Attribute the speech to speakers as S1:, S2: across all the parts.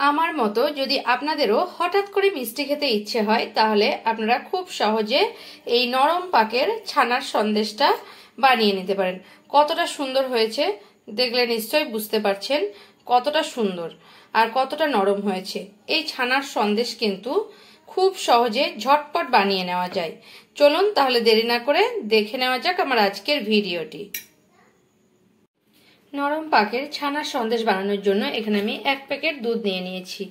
S1: আমার মতো যদি আপনাদেরও হঠাৎ করে মিষ্টি খেতে ইচ্ছে হয় তাহলে আপনারা খুব সহজে এই নরম পাকের ছানার সন্দেশটা বানিয়ে নিতে পারেন। কতটা সুন্দর হয়েছে দেখলে নিশ্চয়ই বুঝতে পারছেন কতটা সুন্দর আর কতটা নরম হয়েছে। এই ছানার সন্দেশ কিন্তু খুব সহজে ঝটপট বানিয়ে নেওয়া যায়। চলুন তাহলে দেরি না করে দেখে নেওয়া যাক আমার আজকের ভিডিওটি। নরম পাকের ছানার সন্দেশ বানানোর জন্য এখানে আমি 1 প্যাকেট দুধ নিয়ে নিয়েছি।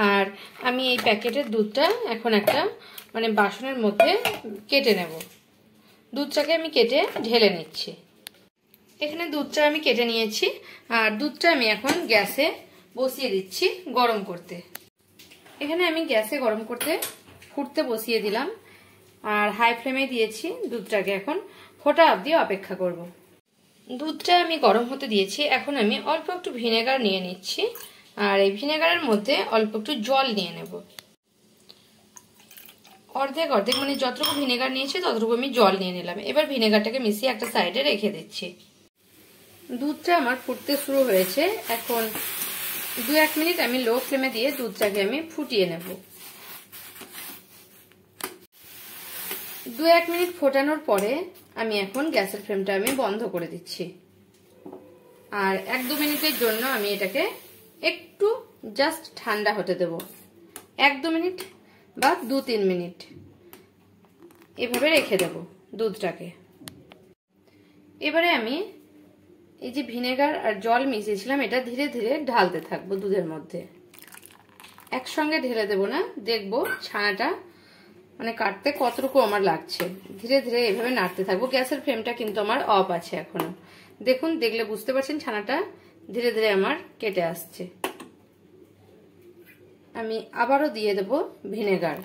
S1: আর আমি এই প্যাকেটের দুধটা এখন একটা বাসনের মধ্যে কেটে নেব। দুধটাকে আমি কেটে ঢেলে নিচ্ছি। এখানে দুধটা আমি কেটে নিয়েছি আর দুধটা আমি এখন গ্যাসে বসিয়ে দিচ্ছি গরম করতে। এখানে আমি গ্যাসে গরম করতে ফুটতে বসিয়ে দিলাম আর হাই ফ্লেমে দিয়েছি। দুধটাকে এখন ফোটা অবধি অপেক্ষা করব। দুধটা আমি গরম হতে দিয়েছি। এখন আমি অল্প একটু ভিনেগার নিয়ে নিচ্ছি আর এই ভিনেগারের মধ্যে অল্প একটু জল নিয়ে নেব। অর্ধেক অর্ধেক যতটুকু ভিনেগার নিয়েছি ততটুকু আমি জল নিয়ে নিলাম। এবার ভিনেগারটাকে মিশিয়ে একটা সাইডে রেখে দিচ্ছি। দুধটা আমার ফুটতে শুরু হয়েছে। এখন 2-1 মিনিট আমি লো ফ্লেমে দিয়ে দুধটাকে আমি ফুটিয়ে নেব। 2-1 মিনিট ফোটানোর পরে আমি এখন গ্যাসের ফ্লেমটা আমি বন্ধ করে দিচ্ছি আর 1-2 মিনিটের জন্য আমি এটাকে একটু জাস্ট ঠান্ডা হতে দেব। 1-2 মিনিট বা 2-3 মিনিট এভাবে রেখে দেব দুধটাকে। এবারে আমি এই যে ভিনেগার আর জল মিশিয়েছিলাম এটা ধীরে ধীরে ঢালতে থাকবো দুধের মধ্যে। একসঙ্গে ঢেলে দেব না, দেখবো ছানাটা কাটতে কতটুকু আমার লাগছে। ধীরে ধীরে এভাবে নাড়তে থাকবো। গ্যাসের ফ্লেমটা কিন্তু আমার অফ আছে এখনো। দেখুন, দেখলে বুঝতে পারছেন ছানাটা ধীরে ধীরে আমার কেটে আসছে। আমি আবারও দিয়ে দেব ভিনেগার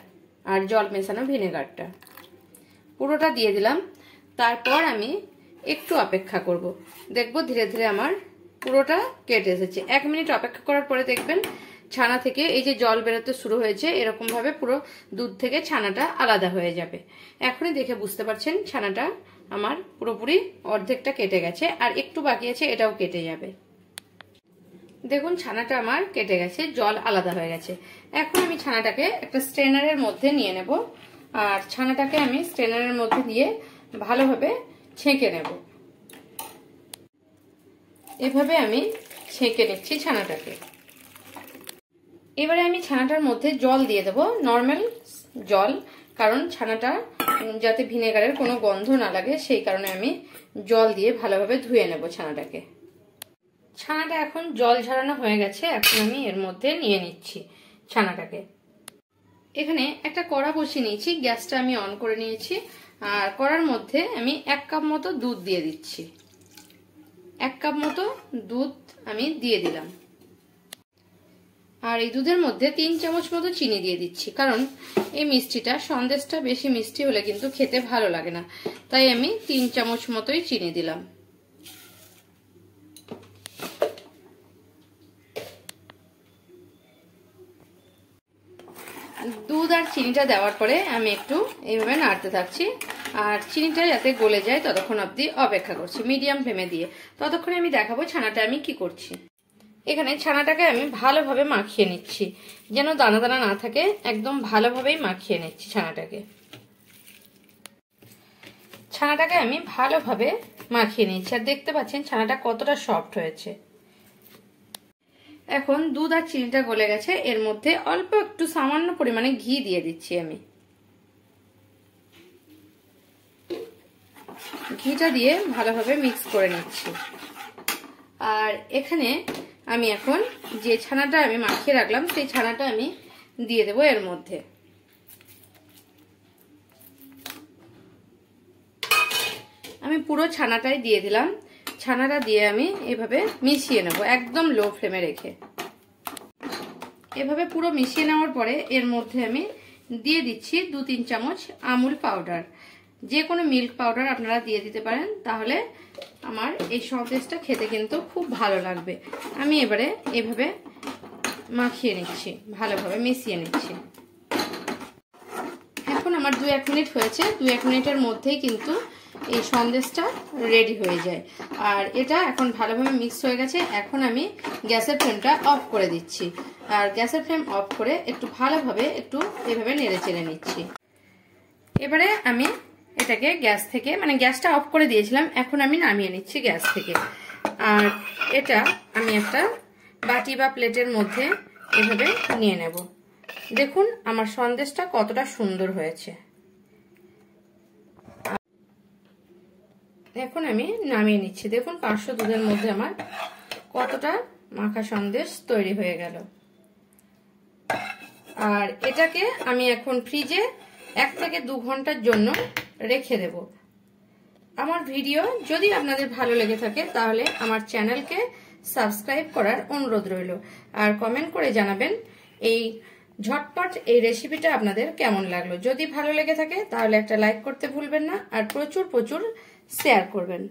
S1: আর জল মেশানো ভিনেগারটা, পুরোটা দিয়ে দিলাম। তারপর আমি একটু অপেক্ষা করব, দেখবো ধীরে ধীরে আমার পুরোটা কেটে এসেছে। 1 মিনিট অপেক্ষা করার পরে দেখবেন ছানা থেকে এই যে জল বেরোতে শুরু হয়েছে, এরকম ভাবে পুরো দুধ থেকে ছানাটা আলাদা হয়ে যাবে। এখনই দেখে বুঝতে পারছেন ছানাটা আমার পুরোপুরি অর্ধেকটা কেটে গেছে আর একটু বাকি আছে, এটাও কেটে যাবে। দেখুন ছানাটা আমার কেটে গেছে, জল আলাদা হয়ে গেছে। এখন আমি ছানাটাকে একটা স্ট্রেনারের মধ্যে নিয়ে নেব আর ছানাটাকে আমি স্ট্রেনারের মধ্যে দিয়ে ভালোভাবে ছেঁকে নেব। এভাবে আমি ছেঁকে নিচ্ছি ছানাটাকে। এবারে আমি ছানাটার মধ্যে জল দিয়ে দেব, নর্মাল জল, কারণ ছানাটা যাতে ভিনেগারের কোনো গন্ধ না লাগে সেই কারণে আমি জল দিয়ে ভালোভাবে ধুয়ে নেব ছানাটাকে। ছানাটা এখন জল ঝরানো হয়ে গেছে। এখন আমি এর মধ্যে নিয়ে নিচ্ছি ছানাটাকে। এখানে একটা কড়া বসিয়ে নিয়েছি, গ্যাসটা আমি অন করে নিয়েছি আর কড়ার মধ্যে আমি 1 কাপ মতো দুধ দিয়ে দিচ্ছি। 1 কাপ মতো দুধ আমি দিয়ে দিলাম আর এই দুধের মধ্যে 3 চামচ মতো চিনি দিয়ে দিচ্ছি, কারণ এই মিষ্টিটা সন্দেশটা বেশি মিষ্টি হলে কিন্তু খেতে ভালো লাগে না, তাই আমি 3 চামচ মতোই চিনি দিলাম। দুধ আর চিনিটা দেওয়ার পরে আমি একটু এইভাবে নাড়তে থাকছি আর চিনিটা যাতে গলে যায় ততক্ষণ অবধি অপেক্ষা করছি মিডিয়াম ফ্লেমে দিয়ে। ততক্ষণে আমি দেখাবো ছানাটা আমি কি করছি। এখানে ছানাটাকে আমি ভালোভাবে মাখিয়ে নিচ্ছি, যেন দানা দানা না থাকে, একদম ভালোভাবেই মাখিয়ে নিচ্ছি ছানাটাকে। ছানাটাকে আমি ভালোভাবে মাখিয়ে নিচ্ছি আর দেখতে পাচ্ছেন ছানাটা কতটা সফট হয়েছে। এখন দুধ আর চিনিটা গলে গেছে, এর মধ্যে অল্প একটু সামান্য পরিমাণে ঘি দিয়ে দিচ্ছি আমি। ঘিটা দিয়ে ভালোভাবে মিক্স করে নিচ্ছি আর এখানে আমি এখন যে ছানাটা আমি মাখিয়ে রাখলাম সেই ছানাটা আমি দিয়ে দেবো এর মধ্যে। আমি পুরো ছানাটাই দিয়ে দিলাম। ছানাটা দিয়ে আমি এভাবে মিশিয়ে নেব একদম লো ফ্লেমে রেখে। এভাবে পুরো মিশিয়ে নেওয়ার পরে এর মধ্যে আমি দিয়ে দিচ্ছি 2-3 চামচ আমুল পাউডার। যে কোনো মিল্ক পাউডার আপনারা দিয়ে দিতে পারেন, তাহলে আমার এই সন্দেশটা খেতে কিন্তু খুব ভালো লাগবে। আমি এবারে এভাবে মাখিয়ে নিচ্ছি, ভালোভাবে মিশিয়ে নিচ্ছি। এখন আমার 2-1 মিনিট হয়েছে। 2-1 মিনিটের মধ্যেই কিন্তু এই সন্দেশটা রেডি হয়ে যায়। আর এটা এখন ভালোভাবে মিক্স হয়ে গেছে। এখন আমি গ্যাসের ফ্লেমটা অফ করে দিচ্ছি। আর গ্যাসের ফ্লেম অফ করে একটু ভালোভাবে একটু এভাবে নেড়ে চেড়ে নিচ্ছি। এবারে আমি এটাকে গ্যাস থেকে, মানে গ্যাসটা অফ করে দিয়েছিলাম, এখন আমি নামিয়ে নিচ্ছি গ্যাস থেকে। আর এটা আমি একটা বাটি বা প্লেটের মধ্যে এভাবে নিয়ে নেব। দেখুন আমার সন্দেশটা কতটা সুন্দর হয়েছে। এখন আমি নামিয়ে নিচ্ছি। দেখুন 500 দুধের মধ্যে আমার কতটা মাখা সন্দেশ তৈরি হয়ে গেল। আর এটাকে আমি এখন ফ্রিজে 1 থেকে 2 ঘন্টার জন্য রেখে দেব। আমার ভিডিও যদি আপনাদের ভালো লেগে থাকে তাহলে আমার চ্যানেলকে সাবস্ক্রাইব করার অনুরোধ রইল। আর কমেন্ট করে জানাবেন এই ঝটপট এই রেসিপিটা আপনাদের কেমন লাগলো। যদি ভালো লেগে থাকে তাহলে একটা লাইক করতে ভুলবেন না, আর প্রচুর শেয়ার করবেন।